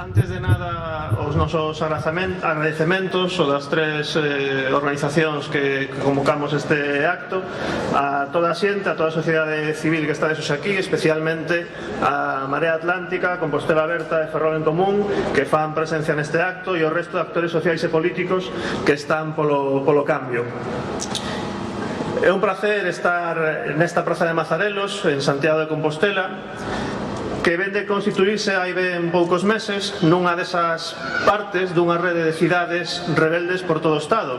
Antes de nada, os nosos agradecementos o das tres organizacións que convocamos este acto, a toda a xente, a toda a sociedade civil que estades aquí, especialmente a Marea Atlántica, Compostela Aberta e Ferrol en Común, que fan presencia neste acto, e o resto de actores sociais e políticos que están polo cambio. É un placer estar nesta Praza de Mazarelos, en Santiago de Compostela, que ven de constituirse hai ben poucos meses nunha desas partes dunha rede de cidades rebeldes por todo o Estado.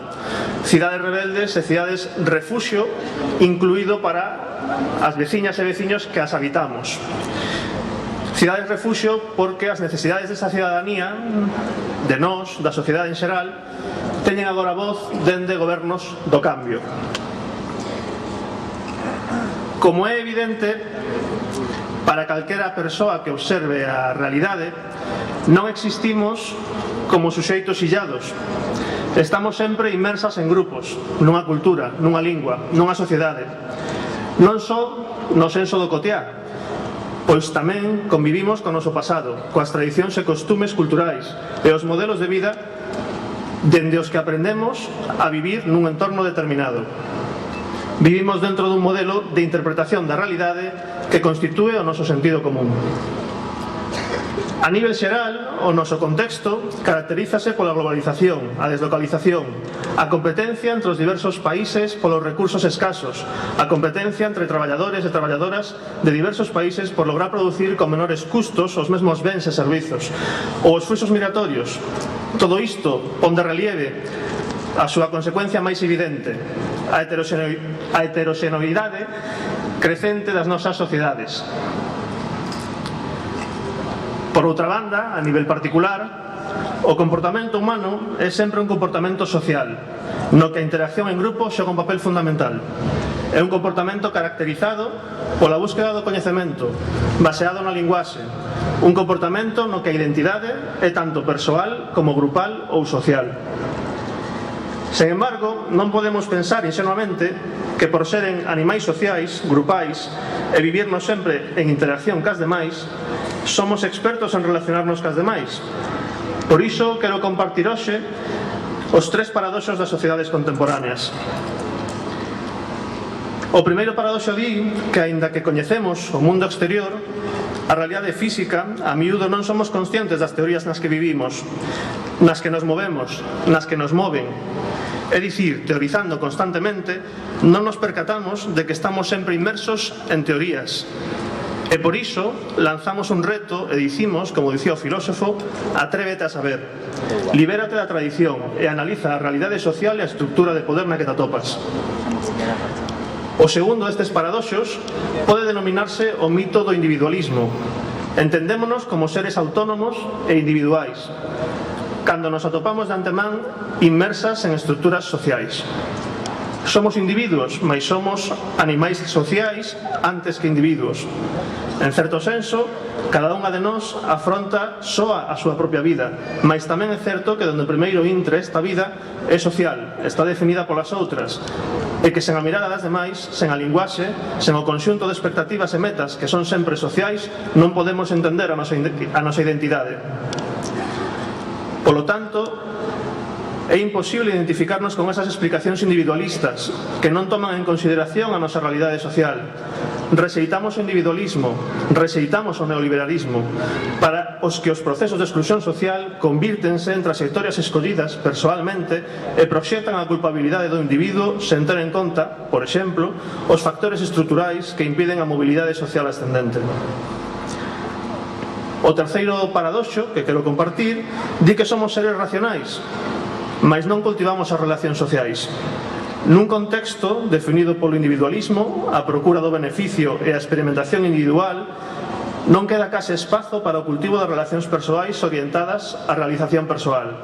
Cidades rebeldes e cidades refuxio, incluído para as veciñas e veciños que as habitamos. Cidades refuxio porque as necesidades desa cidadanía, de nós, da sociedade en xeral, teñen agora voz dende gobernos do cambio. Como é evidente, para calquera persoa que observe a realidade, non existimos como suxeitos illados. Estamos sempre inmersas en grupos, nunha cultura, nunha lingua, nunha sociedade. Non só no senso do cotear, pois tamén convivimos co noso pasado, coas tradicións e costumes culturais e os modelos de vida dende os que aprendemos a vivir nun entorno determinado. Vivimos dentro dun modelo de interpretación da realidade que constitúe o noso sentido común. A nivel xeral, o noso contexto caracterízase pola globalización, a deslocalización, a competencia entre os diversos países polos recursos escasos, a competencia entre traballadores e traballadoras de diversos países por lograr producir con menores custos os mesmos bens e servizos, ou os fluxos migratorios. Todo isto pon de relieve a súa consecuencia máis evidente, a heteroxeneidade crecente das nosas sociedades. Por outra banda, a nivel particular, o comportamento humano é sempre un comportamento social, no que a interacción en grupo xoga un papel fundamental. É un comportamento caracterizado pola búsqueda do coñecemento, baseado na linguaxe, un comportamento no que a identidade é tanto persoal como grupal ou social. Sen embargo, non podemos pensar inxenuamente que por seren animais sociais, grupais, e vivirnos sempre en interacción cas demais, somos expertos en relacionarnos cas demais. Por iso, quero compartir hoxe os tres paradoxos das sociedades contemporáneas. O primeiro paradoxo di que, aínda que coñecemos o mundo exterior, a realidade física, a miúdo non somos conscientes das teorías nas que vivimos, nas que nos movemos, nas que nos moven. É dicir, teorizando constantemente, non nos percatamos de que estamos sempre inmersos en teorías. E por iso lanzamos un reto e dicimos, como dicía o filósofo, atrévete a saber. Libérate da tradición e analiza a realidade social e a estructura de poder na que te atopas. O segundo destes paradoxos pode denominarse o mito do individualismo. Entendémonos como seres autónomos e individuais, cando nos atopamos de antemán inmersas en estruturas sociais. Somos individuos, mais somos animais sociais antes que individuos. En certo senso, cada unha de nós afronta soa a súa propia vida, mais tamén é certo que donde primeiro intre esta vida é social, está definida polas outras, e que sen a mirada das demais, sen a linguaxe, sen o conxunto de expectativas e metas que son sempre sociais, non podemos entender a nosa identidade. Polo tanto, é imposible identificarnos con esas explicacións individualistas que non toman en consideración a nosa realidade social. Rexeitamos o individualismo, rexeitamos o neoliberalismo, para os que os procesos de exclusión social convírtense en trayectorias escollidas persoalmente e proxectan a culpabilidade do individuo sen ter en conta, por exemplo, os factores estruturais que impiden a mobilidade social ascendente. O terceiro paradoxo que quero compartir di que somos seres racionais, mas non cultivamos as relacións sociais. Nun contexto definido polo individualismo, a procura do beneficio e a experimentación individual, non queda case espazo para o cultivo das relacións persoais orientadas á realización persoal.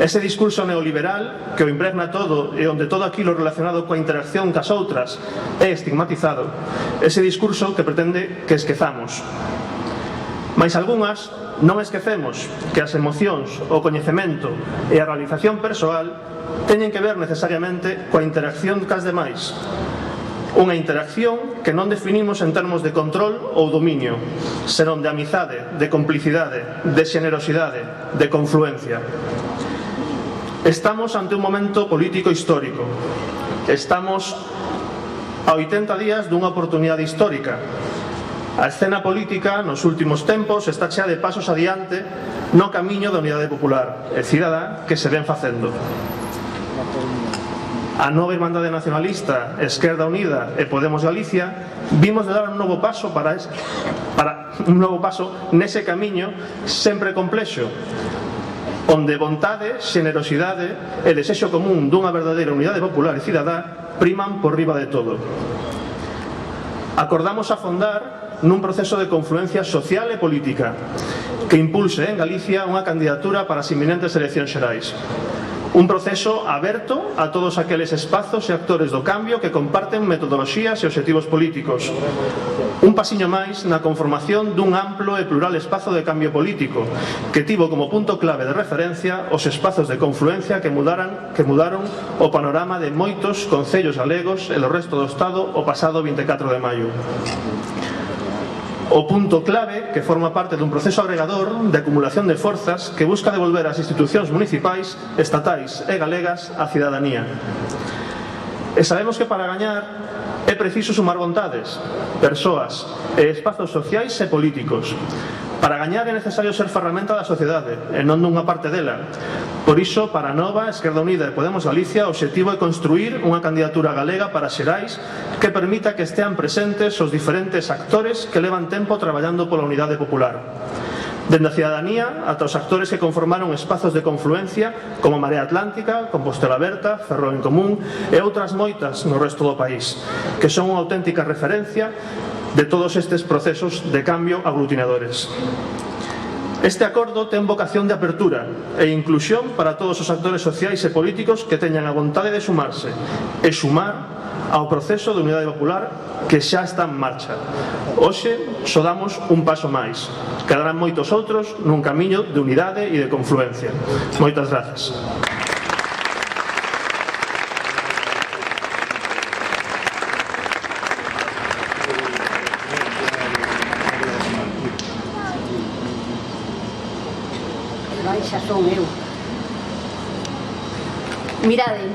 Ese discurso neoliberal que o impregna todo e onde todo aquilo relacionado coa interacción cas outras é estigmatizado, ese discurso que pretende que esquezamos. Mais algunhas non esquecemos que as emocións, o coñecemento e a realización persoal teñen que ver necesariamente coa interacción cas demais. Unha interacción que non definimos en termos de control ou dominio, senón de amizade, de complicidade, de xenerosidade, de confluencia. Estamos ante un momento político histórico. Estamos a 80 días dunha oportunidade histórica. A escena política nos últimos tempos está chea de pasos adiante no camiño da unidade popular e cidadá que se ven facendo. A nova Irmandade Nacionalista, Esquerda Unida e Podemos Galicia vimos de dar un novo paso nese camiño sempre complexo, onde vontade, xenerosidade e desexo común dunha verdadeira unidade popular e cidadá priman por riba de todo. Acordamos afondar nun proceso de confluencia social e política que impulse en Galicia unha candidatura para as inminentes eleccións xerais. Un proceso aberto a todos aqueles espazos e actores do cambio que comparten metodoloxías e obxectivos políticos. Un pasiño máis na conformación dun amplo e plural espazo de cambio político que tivo como punto clave de referencia os espazos de confluencia que mudaron o panorama de moitos concellos galegos e o resto do Estado o pasado 24 de maio. O punto clave que forma parte dun proceso agregador de acumulación de forzas que busca devolver ás institucións municipais, estatais e galegas á cidadanía. E sabemos que para gañar é preciso sumar vontades, persoas e espazos sociais e políticos. Para gañar é necesario ser ferramenta da sociedade e non dunha parte dela. Por iso, para a Nova, Esquerda Unida e Podemos Galicia, o obxectivo é construir unha candidatura galega para xerais que permita que estean presentes os diferentes actores que levan tempo traballando pola unidade popular. Dende a cidadanía ata os actores que conformaron espazos de confluencia como Marea Atlántica, Compostela Aberta, Ferrol en Común e outras moitas no resto do país, que son unha auténtica referencia de todos estes procesos de cambio aglutinadores. Este acordo ten vocación de apertura e inclusión para todos os actores sociais e políticos que teñan a vontade de sumarse e sumar ao proceso de unidade popular que xa está en marcha. Hoxe só damos un paso máis. Quedarán moitos outros nun camiño de unidade e de confluencia. Moitas grazas. Xa son eu. Mirade,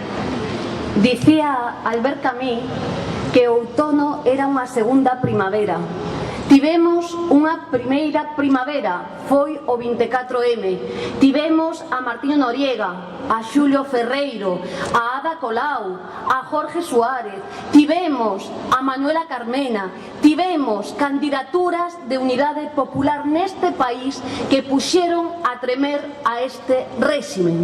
dicía Albert Camus que o outono era unha segunda primavera. Tivemos unha primeira primavera, foi o 24M. Tivemos a Martiño Noriega, a Xulio Ferreiro, a Ada Colau, a Jorge Suárez. Tivemos a Manuela Carmena. Tivemos candidaturas de unidade popular neste país que puxeron a tremer a este réximen.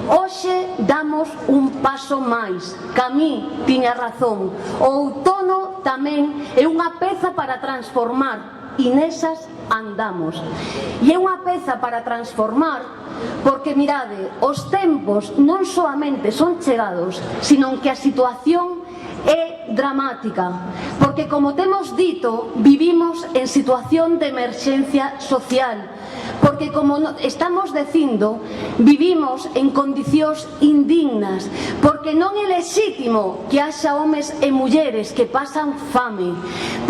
Hoxe damos un paso máis. Camus tiña razón. O outono tamén é unha peza para transformar e nesas andamos. E é unha peza para transformar porque, mirade, os tempos non soamente son chegados, sino que a situación é dramática, porque, como temos dito, vivimos en situación de emerxencia social, porque, como estamos dicindo, vivimos en condicións indignas, porque non é lexítimo que haxa homes e mulleres que pasan fame,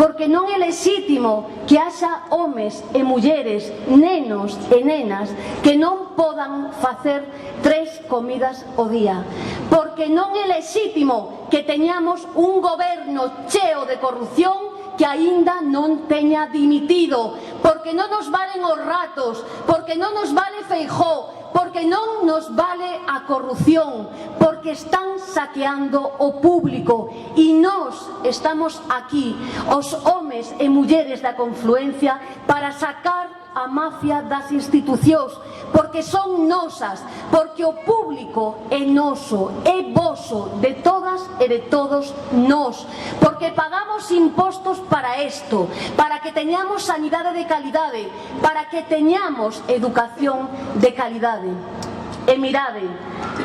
porque non é lexítimo que haxa homes e mulleres, nenos e nenas que non podan facer 3 comidas ao día, porque non é lexítimo que teñamos un goberno cheo de corrupción que aínda non teña dimitido, porque non nos valen os ratos, porque non nos vale Feijóo, porque non nos vale a corrupción, porque están saqueando o público e nós estamos aquí, os homes e mulleres da confluencia, para sacar a mafia das institucións, porque son nosas, porque o público é noso, é voso, de todas e de todos nós, porque pagamos impostos para isto, para que teñamos sanidade de calidade, para que teñamos educación de calidade. E mirade,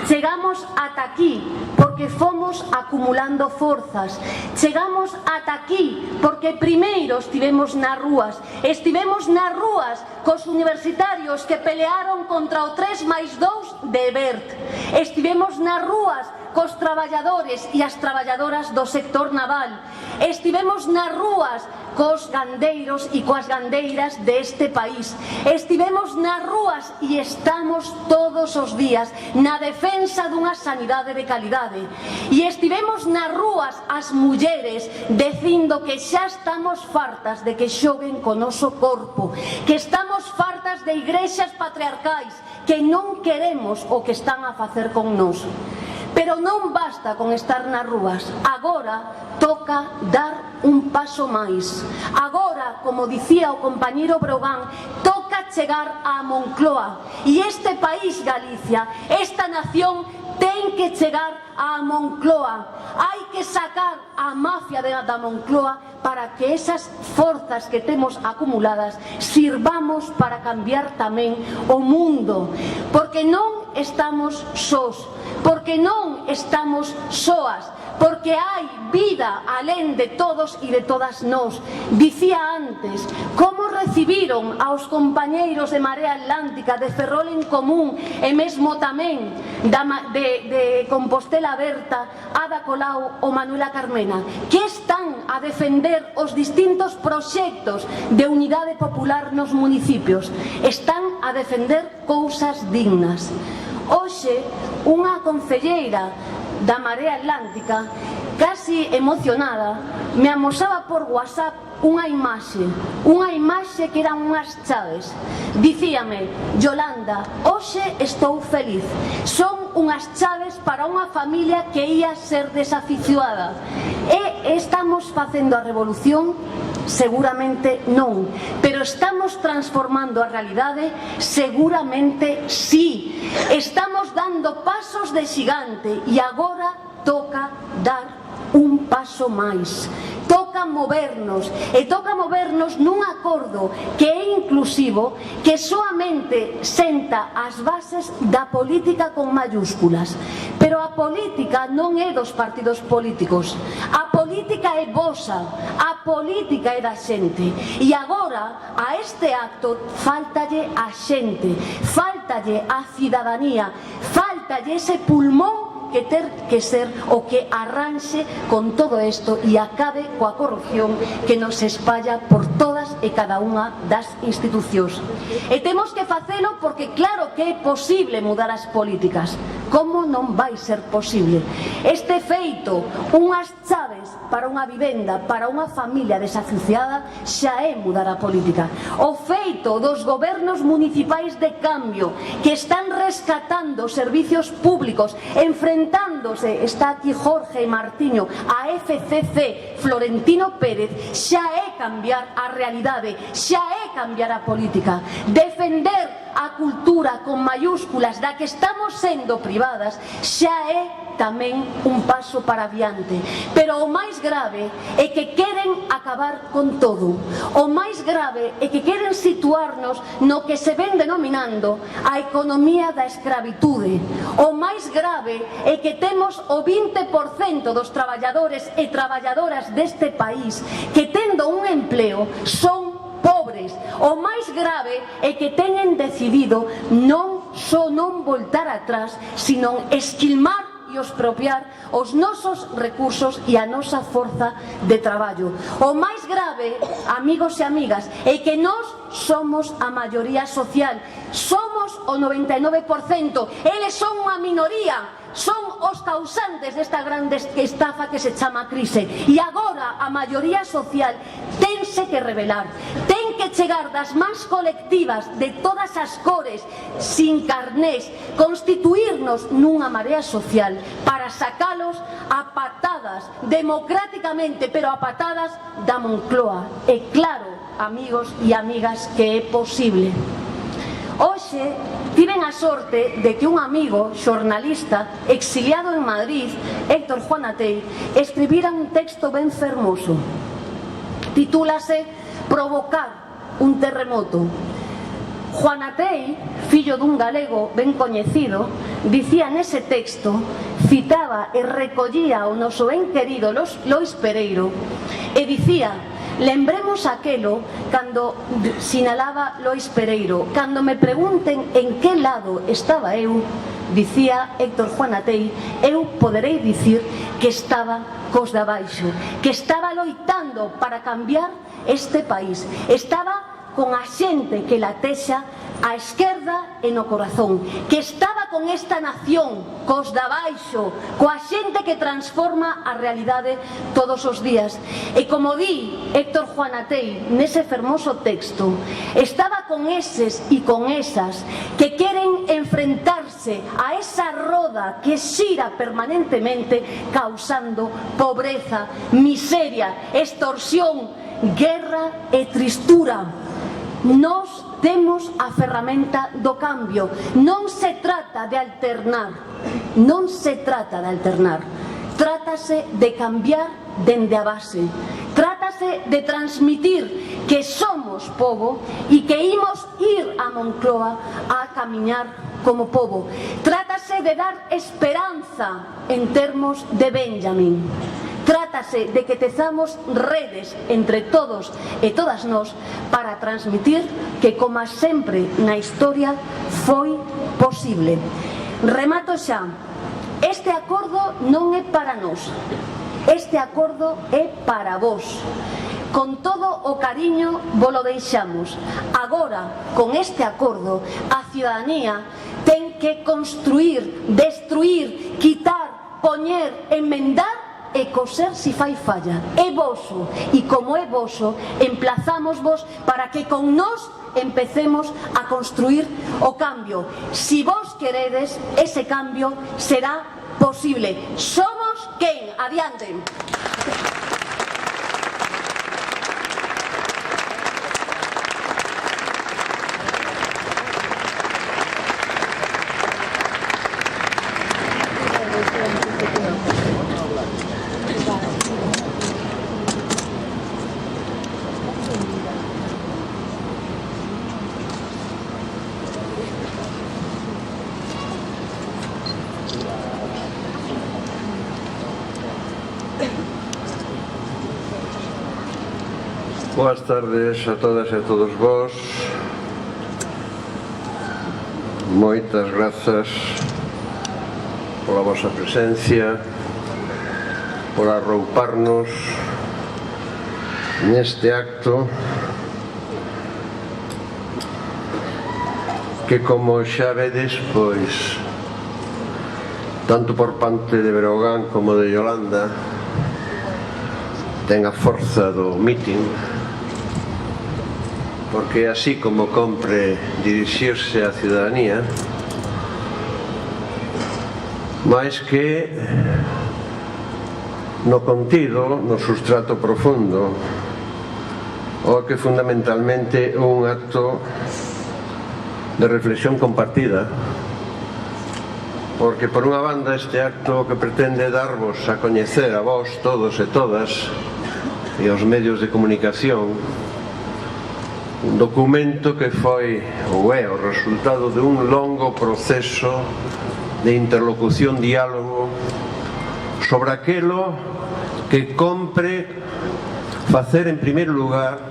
chegamos ata aquí porque fomos acumulando forzas, chegamos ata aquí porque primeiro estivemos nas rúas cos universitarios que pelearon contra o 3+2 de Ebert, estivemos nas rúas cos traballadores e as traballadoras do sector naval. Estivemos nas rúas cos gandeiros e coas gandeiras deste país. Estivemos nas rúas e estamos todos os días na defensa dunha sanidade de calidade. E estivemos nas rúas as mulleres dicindo que xa estamos fartas de que xoguen co noso corpo, que estamos fartas de igrexas patriarcais, que non queremos o que están a facer con nós. Pero non basta con estar nas rúas. Agora toca dar un paso máis. Agora, como dicía o compañeiro Brogan, toca chegar a Moncloa. E este país, Galicia, esta nación, ten que chegar a Moncloa. Hai que sacar a mafia da Moncloa para que esas forzas que temos acumuladas sirvamos para cambiar tamén o mundo. Porque non estamos sós, porque non estamos soas, porque hai vida alén de todos e de todas nós. Dicía antes, como recibiron aos compañeiros de Marea Atlántica, de Ferrol en Común e mesmo tamén de Compostela Aberta, Ada Colau ou Manuela Carmena, que están a defender os distintos proxectos de unidade popular nos municipios. Están a defender cousas dignas. Hoxe, unha concelleira da Marea Atlántica, casi emocionada, me amosaba por WhatsApp unha imaxe que eran unhas chaves. Dicíame: Yolanda, hoxe estou feliz. Son unhas chaves para unha familia que ia ser desaficionada. E estamos facendo a revolución? Seguramente non. Pero estamos transformando a realidade? Seguramente sí. Estamos dando pasos de xigante e agora toca dar un paso máis. Toca movernos, e toca movernos nun acordo que é inclusivo, que soamente senta as bases da política con mayúsculas. Pero a política non é dos partidos políticos, a política é vosa, a política é da xente. E agora, a este acto, faltalle a xente, faltalle a cidadanía, faltalle ese pulmón que ter que ser o que arranxe con todo isto e acabe coa corrupción que nos espalla por todas e cada unha das institucións. E temos que facelo porque claro que é posible mudar as políticas. Como non vai ser posible? Este feito, unhas chaves para unha vivenda, para unha familia desaficionada, xa é mudar a política. O feito dos gobernos municipais de cambio que están rescatando servicios públicos, enfrentándose, está aquí Jorge e Martiño, a FCC, Florentino Pérez, xa é cambiar a realidade, xa é cambiar a política. Defender a cultura con mayúsculas da que estamos sendo privadas xa é tamén un paso para adiante. Pero o máis grave é que queren acabar con todo. O máis grave é que queren situarnos no que se ven denominando a economía da escravitude. O máis grave é que temos o 20% dos traballadores e traballadoras deste país que, tendo un empleo, son pobres. O máis grave é que teñen decidido non só non voltar atrás, sino esquilmar e expropiar os nosos recursos e a nosa forza de traballo. O máis grave, amigos e amigas, é que nós somos a maioría social, somos o 99%, eles son unha minoría, son os causantes desta grande estafa que se chama crise. E agora a maioría social tense que revelar, ten que chegar das mans colectivas de todas as cores, sin carnés, constituirnos nunha marea social para sacalos a patadas, democráticamente, pero a patadas da Moncloa. E claro, amigos e amigas, que é posible. Hoxe tiven a sorte de que un amigo xornalista exiliado en Madrid, Héctor Juanatei, escribira un texto ben fermoso. Titúlase Provocar un terremoto. Juanatei, fillo dun galego ben coñecido, dicía nese texto, citaba e recollía o noso ben querido Lois Pereiro e dicía: lembremos aquelo cando sinalaba Lois Pereiro: cando me pregunten en que lado estaba eu, dicía Héctor Juanatei, eu poderei dicir que estaba cos de abaixo, que estaba loitando para cambiar este país, estaba con a xente que latexa á esquerda e no corazón, que estaba con esta nación, cos de abaixo, coa xente que transforma a realidade todos os días. E como di Héctor Juanatei nese fermoso texto, estaba con eses e con esas que queren enfrentarse a esa roda que xira permanentemente causando pobreza, miseria, extorsión, guerra e tristura. Nós temos a ferramenta do cambio. Non se trata de alternar, non se trata de alternar. Trátase de cambiar dende a base. Trátase de transmitir que somos pobo e que imos ir a Moncloa a camiñar como pobo. Trátase de dar esperanza en termos de Benjamin. Trátase de que tezamos redes entre todos e todas nós para transmitir que, como sempre na historia, foi posible. Remato xa. Este acordo non é para nós. Este acordo é para vós. Con todo o cariño vos lo deixamos. Agora, con este acordo, a ciudadanía ten que construir, destruir, quitar, poñer, enmendar e coser si fai falla. É voso, e como é voso, emplazámosvos para que con nós empecemos a construir o cambio. Si vos queredes, ese cambio será posible. Somos quen? Adiante. Boas tardes a todas e a todos vós. Moitas grazas pola vosa presencia, por arrouparnos neste acto que, como xa vedes, pois tanto por parte de Breogán como de Yolanda ten a forza do mitin, porque así como compre dirixirse á ciudadanía, máis que no contido, no sustrato profundo, o que fundamentalmente é un acto de reflexión compartida, porque por unha banda este acto que pretende darvos a coñecer a vós todos e todas e aos medios de comunicación un documento que foi ou é o resultado de un longo proceso de interlocución, diálogo sobre aquilo que compre facer en primeiro lugar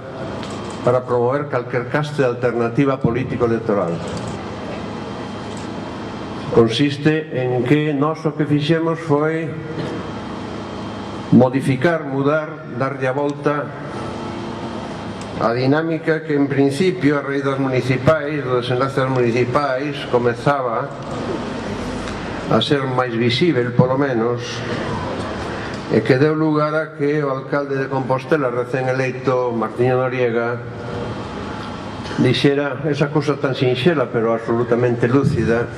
para promover calquer caste de alternativa político-electoral. Consiste en que nós o que fixemos foi modificar, mudar, darlle a volta a dinámica que en principio a raíz das municipais, dos desenlaces municipais, comezaba a ser máis visível, polo menos, e que deu lugar a que o alcalde de Compostela, recén eleito, Martiño Noriega, dixera esa cousa tan sinxela pero absolutamente lúcida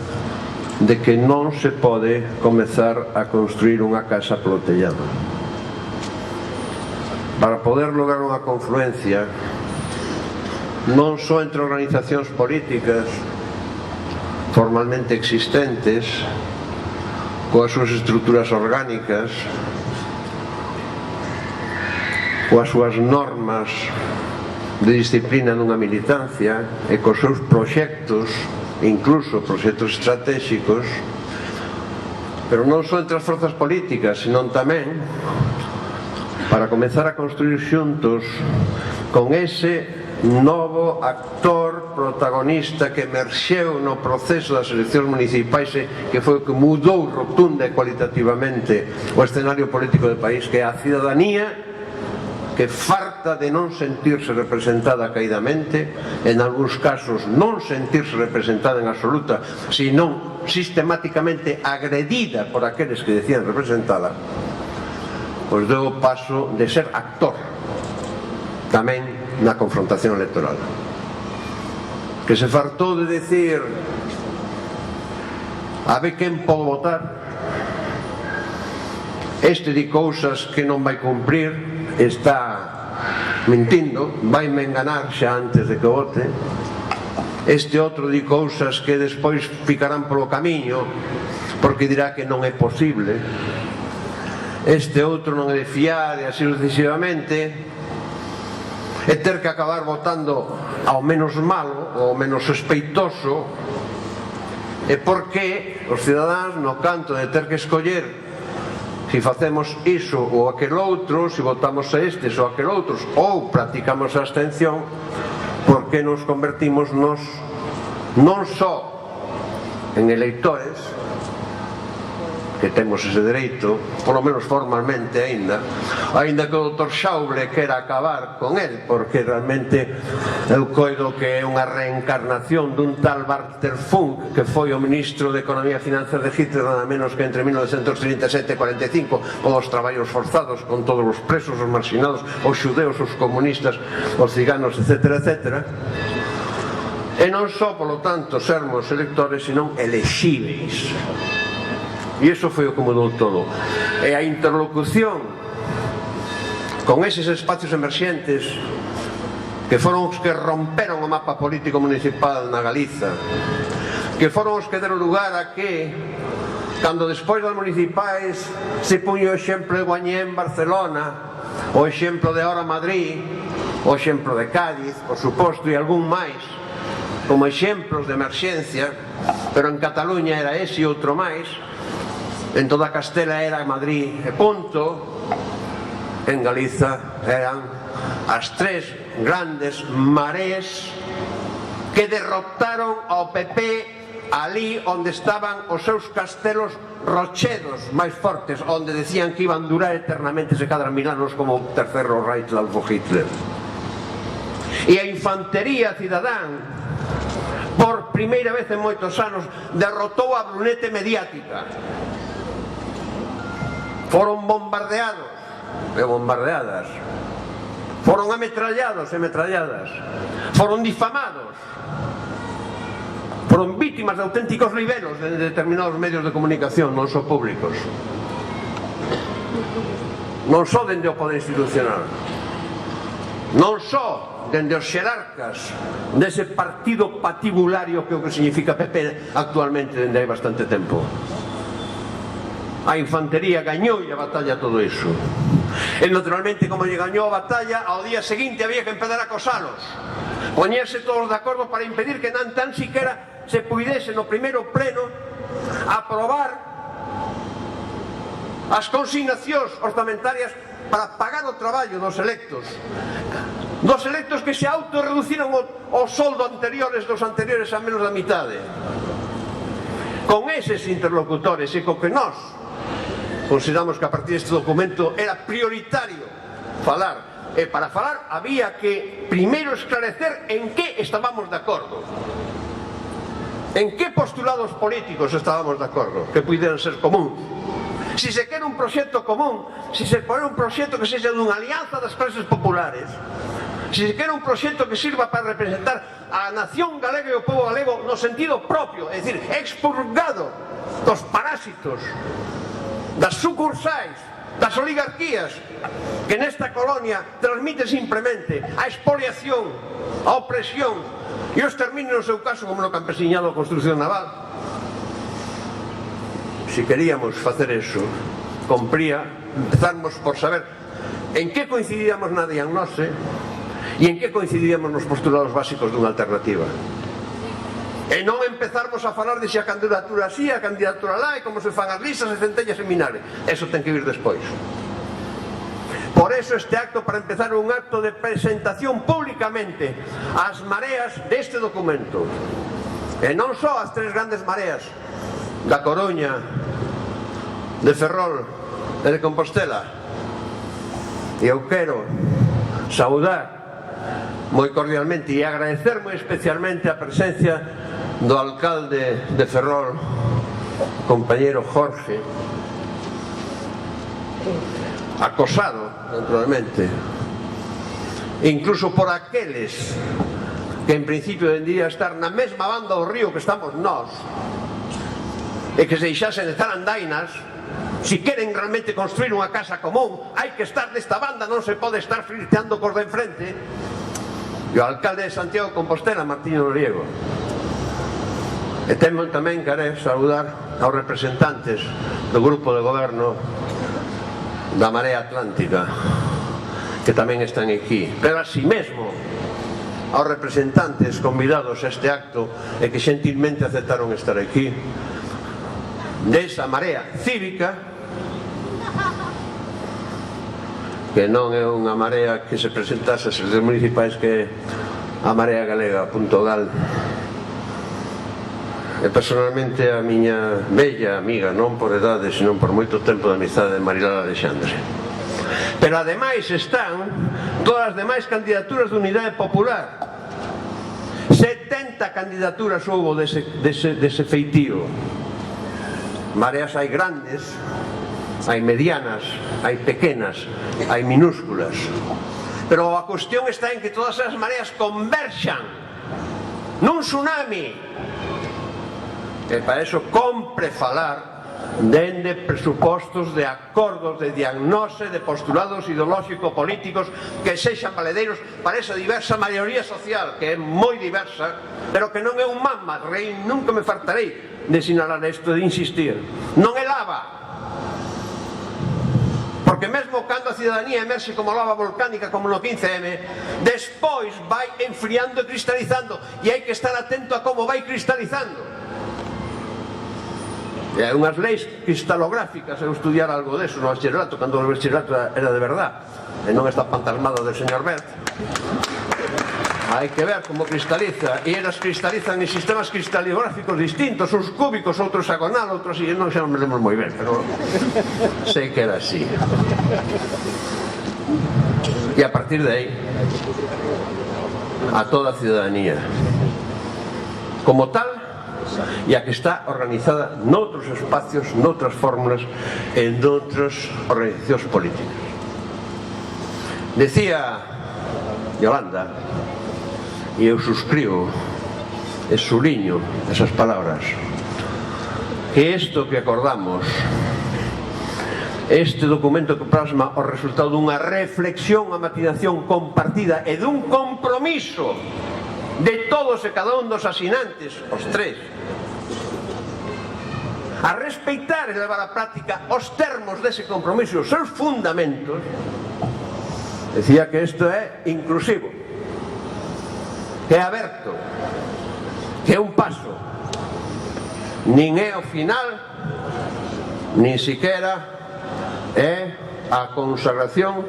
de que non se pode comezar a construir unha casa polo tellado. Para poder lograr unha confluencia non só entre organizacións políticas formalmente existentes coas súas estruturas orgánicas, coas súas normas de disciplina nunha militancia e cos seus proxectos, incluso proxectos estratégicos, pero non só entre as forzas políticas, senón tamén para comezar a construir xuntos con ese novo actor protagonista que emerxeu no proceso das eleccións municipais e que foi o que mudou rotunda e cualitativamente o escenario político do país, que é a cidadanía que farta de non sentirse representada caidamente, en algúns casos non sentirse representada en absoluta, sino sistemáticamente agredida por aqueles que decían representada, pois deu o paso de ser actor tamén na confrontación electoral, que se fartou de decir a ver quen pode votar, este di cousas que non vai cumprir, está mentindo, vai-me enganar xa antes de que vote, este outro di cousas que despois ficarán polo camiño porque dirá que non é posible, este outro non é de fiar, e así sucesivamente, e ter que acabar votando ao menos malo, ao menos sospeitoso, e porque os cidadáns no canto de ter que escoller si facemos iso ou aquel outro, si votamos a estes ou aquel outros, ou practicamos a abstención, porque nos convertimos non só en eleitores, que temos ese dereito, polo menos formalmente aínda que o Dr. Schauble quera acabar con el, porque realmente eu coido que é unha reencarnación dun tal Walter Funk, que foi o ministro de Economía e Finanzas de Hitler nada menos que entre 1937 e 45, polos traballos forzados, con todos os presos, os marxinados, os xudeus, os comunistas, os ciganos, etc., etc. E non só, polo tanto, sermos electores, senón elexíveis. E iso foi o que mudou todo. E a interlocución con eses espacios emerxentes que foron os que romperon o mapa político municipal na Galiza, que foron os que deron lugar a que, cando despois das municipais se puño o exemplo de Guañé en Barcelona, o exemplo de ahora Madrid, o exemplo de Cádiz, por suposto, e algún máis, como exemplos de emerxencia, pero en Cataluña era ese e outro máis, en toda Castela era Madrid e punto, en Galiza eran as tres grandes marés que derrotaron ao PP ali onde estaban os seus castelos rochedos máis fortes, onde decían que iban durar eternamente se cadran 1000 anos como o terceiro Reich de Adolf Hitler. E a infantería cidadán, por primeira vez en moitos anos, derrotou a brunete mediática. Foron bombardeados e bombardeadas, foron ametrallados e metralladas, foron difamados, foron vítimas de auténticos libelos de determinados medios de comunicación, non só públicos, non só dende o poder institucional, non só dende os xerarcas dese partido patibulario que é o que significa PP actualmente dende hai bastante tempo. A infantería gañou a batalla a todo iso. E naturalmente, como lle gañou a batalla, ao día seguinte había que empezar a acosalos, poñerse todos de acordo para impedir que non tan siquiera se puidese no primeiro pleno aprobar as consignacións orzamentarias para pagar o traballo dos electos que se autorreduciron o soldo anteriores dos anteriores a menos da mitade. Con eses interlocutores e co que nós consideramos que a partir deste documento era prioritario falar, e para falar había que primeiro esclarecer en que estábamos de acordo, en que postulados políticos estábamos de acordo que puderan ser común, si se quere un proxecto común, si se quere un proxecto que sexa dunha alianza das clases populares, si se quere un proxecto que sirva para representar a nación galega e o povo galego no sentido propio, é dicir, expurgado dos parásitos, das sucursais, das oligarquías que nesta colonia transmite simplemente a expoliación, a opresión e o exterminio no seu caso como no campesiñado a construcción naval. Si queríamos facer eso, compría empezarmos por saber en que coincidíamos na diagnose e en que coincidíamos nos postulados básicos dunha alternativa. E non empezarmos a falar de se a candidatura así, a candidatura lá, e como se fan as listas e centellas en Minares. Eso ten que vir despois. Por eso este acto, para empezar, un acto de presentación públicamente ás mareas deste documento. E non só as tres grandes mareas da Coruña, de Ferrol e de Compostela. E eu quero saudar moi cordialmente e agradecer moi especialmente a presencia do alcalde de Ferrol, compañeiro Jorge, acosado, naturalmente, incluso por aqueles que en principio vendría a estar na mesma banda do río que estamos nós, e que se deixasen de estar andainas. Si queren realmente construir unha casa común, hai que estar desta banda, non se pode estar flirteando cos de enfrente. E o alcalde de Santiago de Compostela, Martiño Noriego. E tamén quero saudar aos representantes do grupo de goberno da Marea Atlántica, que tamén están aquí, pero así mesmo aos representantes convidados a este acto e que xentilmente aceptaron estar aquí, desa Marea Cívica, que non é unha marea que se presentase ás eleccións municipais, que a Marea Galega, .gal. E personalmente a miña bella amiga, non por edade, sino por moito tempo de amizade, Marilar Alexandre. Pero ademais están todas as demais candidaturas de Unidade Popular. 70 candidaturas houbo dese feitío. Mareas hai grandes, hai medianas, hai pequenas, hai minúsculas. Pero a cuestión está en que todas as mareas converxan nun tsunami. E para eso compre falar dende presupostos de acordos, de diagnose, de postulados ideolóxico-políticos que sexan valedeiros para esa diversa maioría social, que é moi diversa, pero que non é un mamma, rei, nunca me fartarei de sinalar isto, de insistir. Non é lava. Porque mesmo cando a cidadanía emerxe como lava volcánica, como no 15M, despois vai enfriando e cristalizando, e hai que estar atento a como vai cristalizando. E hai unhas leis cristalográficas, eu estudiar algo deso no bachillerato, cando o bachillerato era de verdad, e non está fantasmado del señor Bert. Hai que ver como cristaliza, e elas cristalizan en sistemas cristalográficos distintos, uns cúbicos, outro hexagonal, outros así, non xa non me lembro moi ben, pero sei que era así. E a partir de aí, a toda a ciudadanía, como tal, e a que está organizada noutros espacios, noutras fórmulas e noutras organizacións políticas. Decía Yolanda, e eu suscribo e subliño esas palabras, que isto que acordamos, este documento que plasma o resultado dunha reflexión, a matinación compartida e dun compromiso de todos e cada un dos asinantes, os tres, a respeitar e levar a práctica os termos dese compromiso, os seus fundamentos. Decía que isto é inclusivo, que é aberto, que é un paso, nin é o final, nin siquera é a consagración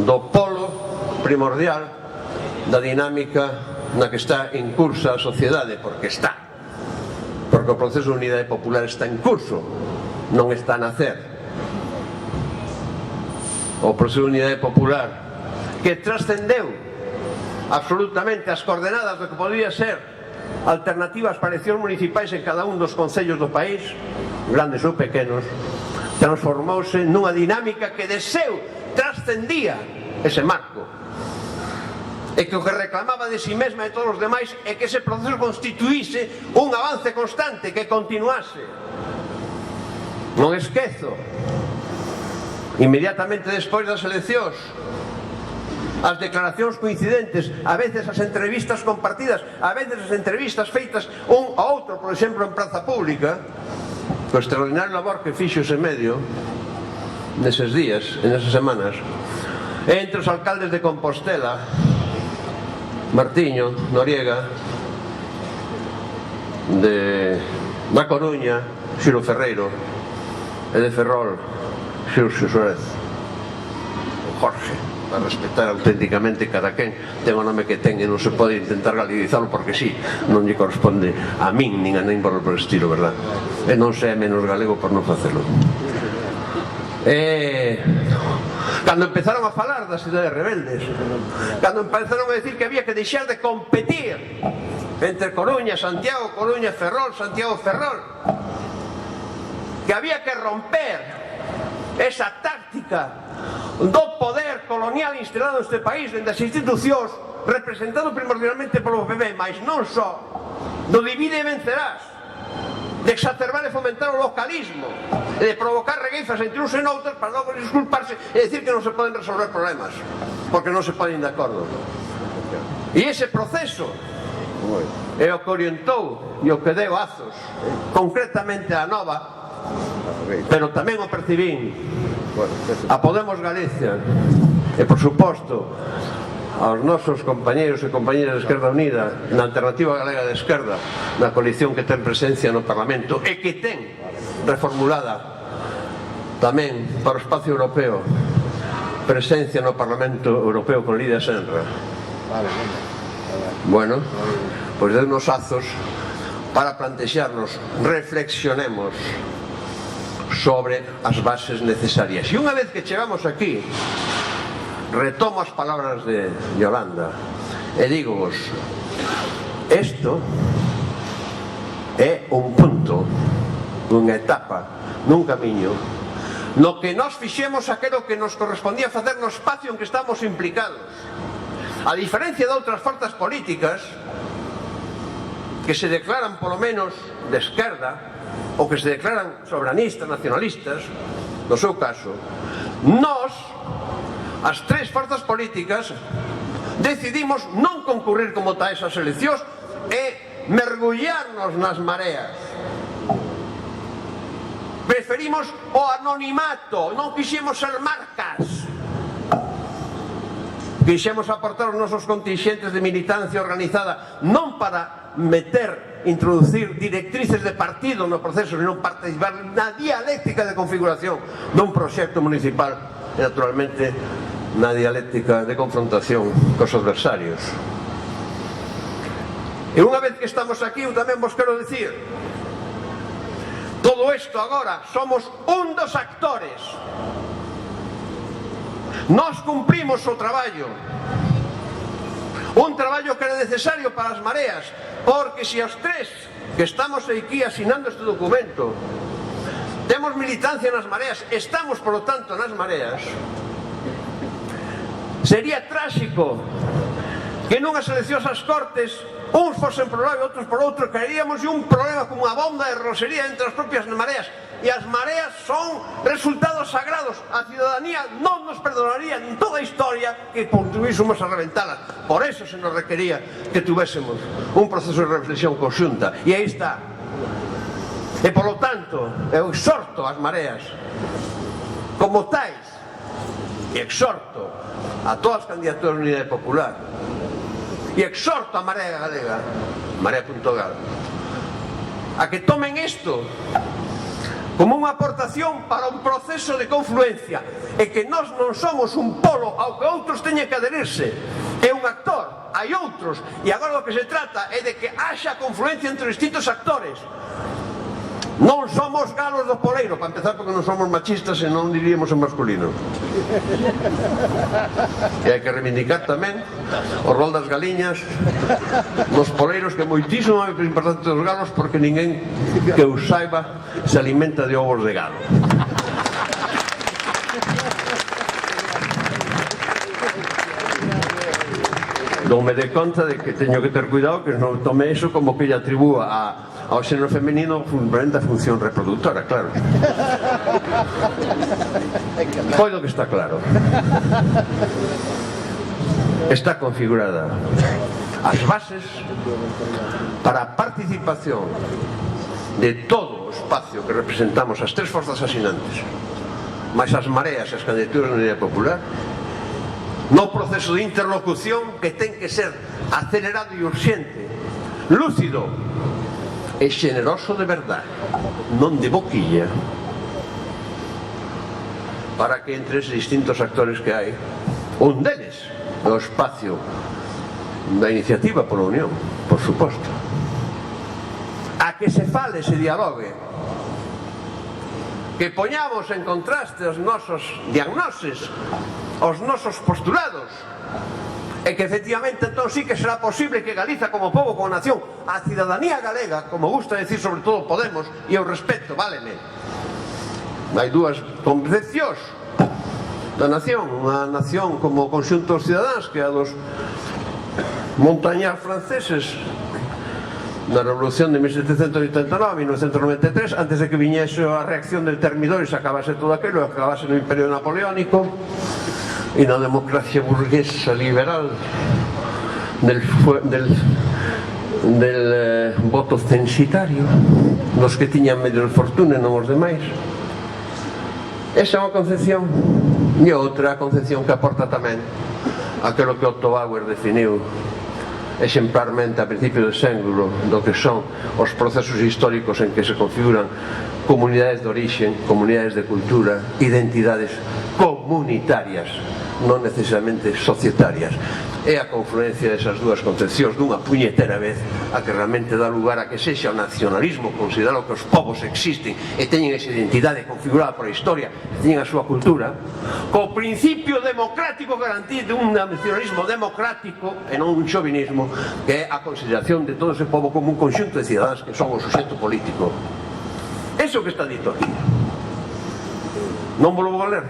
do polo primordial da dinámica na que está en curso a sociedade, porque está. Porque o proceso de unidade popular está en curso, non está a nacer. O proceso de unidade popular que trascendeu absolutamente as coordenadas do que podría ser alternativas para eleccións municipais en cada un dos concellos do país, grandes ou pequenos, transformouse nunha dinámica que de seu trascendía ese marco, e que o que reclamaba de si mesma e todos os demais é que ese proceso constituíse un avance constante, que continuase. Non esquezo, inmediatamente despois das eleccións, as declaracións coincidentes, a veces as entrevistas compartidas, a veces as entrevistas feitas un a outro, por exemplo, en praza pública, o extraordinario labor que fixo ese medio neses días, en esas semanas, entre os alcaldes de Compostela, Martiño Noriega, da Coruña, Xiro Ferreiro, e de Ferrol, Xurxo Suárez. Jorge, para respetar auténticamente cada quen ten o nome que ten e non se pode intentar galegizarlo porque sí, non lle corresponde a min nin a nin por o estilo, verdad? E non se é menos galego por non facelo. Cando empezaron a falar das cidades rebeldes, cando empezaron a decir que había que deixar de competir entre Coruña, Santiago, Coruña, Ferrol, Santiago, Ferrol, que había que romper esa táctica do poder colonial instalado neste país dende as institucións, representado primordialmente polo PP, mas non só do divide e vencerás, de exacerbar e fomentar o localismo e de provocar regueifas entre uns e noutros para logo disculparse e decir que non se poden resolver problemas porque non se poden de acordo. E ese proceso é o que orientou e o que deu azos concretamente a Nova, pero tamén o percibín a Podemos Galicia e, por suposto, aos nosos compañeros e compañeras de Esquerda Unida na Alternativa Galega de Esquerda, na coalición que ten presencia no Parlamento e que ten reformulada tamén para o espacio europeo presencia no Parlamento Europeo con Lidia Senra. Bueno, pois de unos azos para plantexarnos, reflexionemos sobre as bases necesarias. E unha vez que chegamos aquí, retomo as palabras de Yolanda e dígovos, isto é un punto dunha etapa, nun camiño no que nós fixemos aquilo que nos correspondía facer no espacio en que estamos implicados, a diferencia de outras forzas políticas que se declaran polo menos de esquerda ou que se declaran soberanistas, nacionalistas. No seu caso, nós, as tres forzas políticas, decidimos non concurrir como tais as eleccións e mergullarnos nas mareas. Preferimos o anonimato, non quixemos ser marcas. Quixemos aportar os nosos contingentes de militancia organizada non para introducir directrices de partido no proceso, senón participar na dialéctica de configuración dun proxecto municipal e, naturalmente, na dialéctica de confrontación cos adversarios. E unha vez que estamos aquí, eu tamén vos quero dicir, todo isto agora somos un dos actores. Nós cumprimos o traballo, un traballo que era necesario para as mareas, porque se os tres que estamos aquí asinando este documento temos militancia nas mareas, estamos por lo tanto nas mareas, sería tráxico que nunhas eleccións ás Cortes uns fosen por un lado e outros por outro, caeríamos de un problema como unha bomba de rosería entre as propias mareas. E as mareas son resultados sagrados. A ciudadanía non nos perdonaría en toda a historia que tuvísemos a reventalas. Por eso se nos requería que tuviésemos un proceso de reflexión conxunta. E aí está. E polo tanto, eu exhorto as mareas como tais, e exhorto a todas as candidaturas de Unidade Popular, e exhorto a Marea Galega, Marea.gal, a que tomen isto como unha aportación para un proceso de confluencia, e que nós non somos un polo ao que outros teñen que adherirse, é un actor, hai outros, e agora o que se trata é de que haxa confluencia entre distintos actores. Non somos galos do poleiro, para empezar, porque non somos machistas e non diríamos en masculino. E hai que reivindicar tamén o rol das galiñas nos poleiros, que é moitísimo máis importante dos galos, porque ninguén que os saiba se alimenta de ovos de galo. Non me dei conta de que teño que ter cuidado que non tome iso como que lle atribúa ao xénero femenino a función reproductora, claro. Pois que está claro. Está configurada as bases para a participación de todo o espacio que representamos as tres forzas asinantes, máis as mareas e as candidaturas da Unidade Popular, no proceso de interlocución que ten que ser acelerado e urxente, lúcido e xeneroso de verdade, non de boquilla, para que entre eses distintos actores que hai Un deles é o espacio da iniciativa pola Unión, por suposto, a que se fale, se dialogue, que poñamos en contraste os nosos diagnoses, os nosos postulados, e que efectivamente entón sí que será posible que Galiza como pobo, como nación, a cidadanía galega, como gusta decir sobre todo Podemos, e o respeto, váleme, hai dúas concepcións da nación, unha nación como conxunto dos cidadáns, que é a dos montañas franceses na Revolución de 1789-1993, antes de que viñese a reacción del Termidor e se acabase todo aquilo, acabase no Imperio Napoleónico e na democracia burguesa liberal del voto censitario, nos que tiñan medio de fortuna e non os demais. Esa é unha concepción, e outra concepción que aporta tamén aquilo que Otto Bauer definiu exemplarmente a principio do século do que son os procesos históricos en que se configuran comunidades de origen, comunidades de cultura, identidades comunitarias, non necesariamente societarias. É a confluencia desas dúas concepcións dunha puñetera vez a que realmente dá lugar a que sexa o nacionalismo considerado que os povos existen e teñen esa identidade configurada pola historia, teñen a súa cultura, co principio democrático garantido un nacionalismo democrático e non un xovinismo, que é a consideración de todo ese povo como un conxunto de cidadáns que son o suxeto político. Eso que está dito aquí non vou a ler,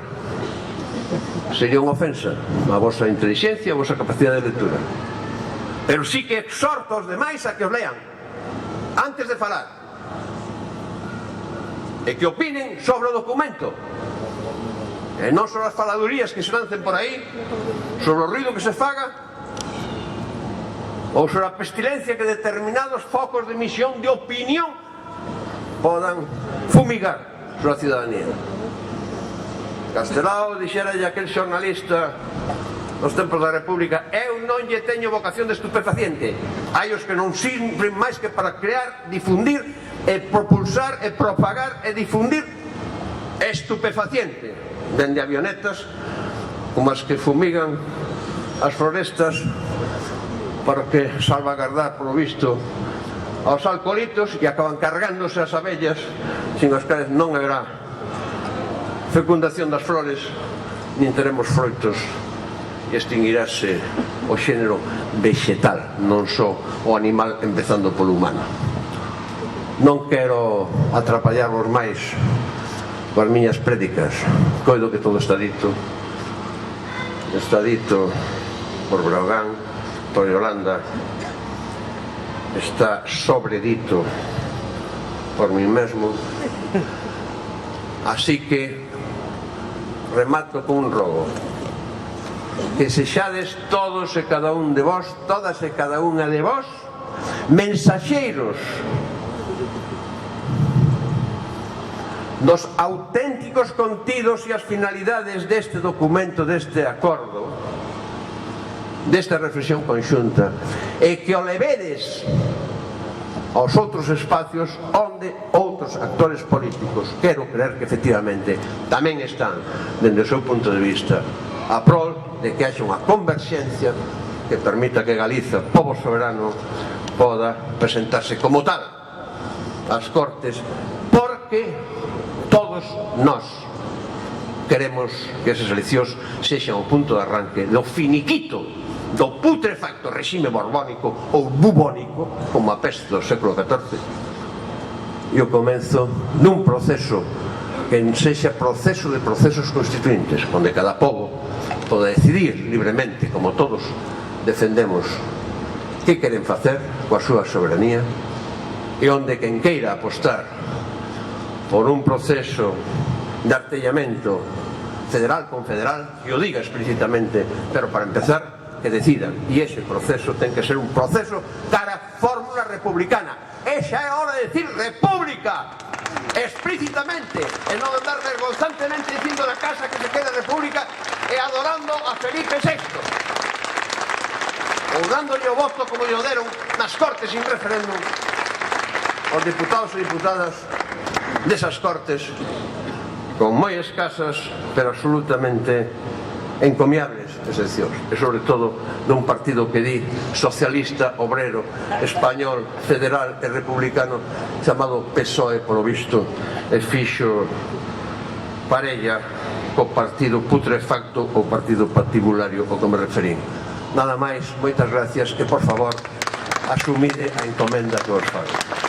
sería unha ofensa a vosa inteligencia, a vosa capacidade de lectura, pero sí que exhorto aos demais a que os lean antes de falar e que opinen sobre o documento e non sobre as faladurías que se lancen por aí, sobre o ruido que se faga ou sobre a pestilencia que determinados focos de emisión de opinión podan fumigar sobre a ciudadanía. Castelao dixeralle aquel xornalista nos tempos da República: eu non lle teño vocación de estupefaciente. Hai os que non sirven máis que para crear, difundir e propulsar e propagar e difundir estupefaciente, dende avionetas como as que fumigan as florestas para que salvagardar, polo visto, aos alcoholitos, e acaban cargándose as abellas, sin as cales non haberá fecundación das flores, nin teremos froitos, e extinguirase o xénero vegetal, non só o animal, empezando polo humano. Non quero atrapallarvos máis coas miñas prédicas, coido que todo está dito por Brogan, por Yolanda, está sobredito por mí mesmo, así que remato con un rogo: que sexades todos e cada un de vós, todas e cada unha de vós, mensaxeiros dos auténticos contidos e as finalidades deste documento, deste acordo, desta reflexión conxunta, e que o levedes aos outros espacios onde outros actores políticos, quero creer que efectivamente tamén están, dende o seu punto de vista, a prol de que haxa unha converxencia que permita que Galiza, pobo soberano, poda presentarse como tal ás Cortes, porque todos nós queremos que esas eleccións sexan o punto de arranque do finiquito do putrefacto regime borbónico ou bubónico, como a peste do século XIV, e o comenzo dun proceso que sexa proceso de procesos constituintes, onde cada pobo poda decidir libremente, como todos defendemos, que queren facer coa súa soberanía, e onde quen queira apostar por un proceso de artellamento federal confederal, que o diga explícitamente, pero para empezar que decidan, e ese proceso ten que ser un proceso cara a fórmula republicana. Esa é a hora de decir república explícitamente, e non andar vergonzantemente dicindo na casa que se quede república e adorando a Felipe VI, ou dándolle o voto como lle deron nas Cortes sin referéndum os diputados e diputadas desas Cortes, con moi escasas pero absolutamente encomiables excepcións, e sobre todo dun partido que di socialista, obrero, español, federal e republicano chamado PSOE, polo visto, e fixo parella co partido putrefacto ou partido patibulario ao que me referín. Nada máis, moitas gracias e, por favor, asumide a encomenda que vos fago.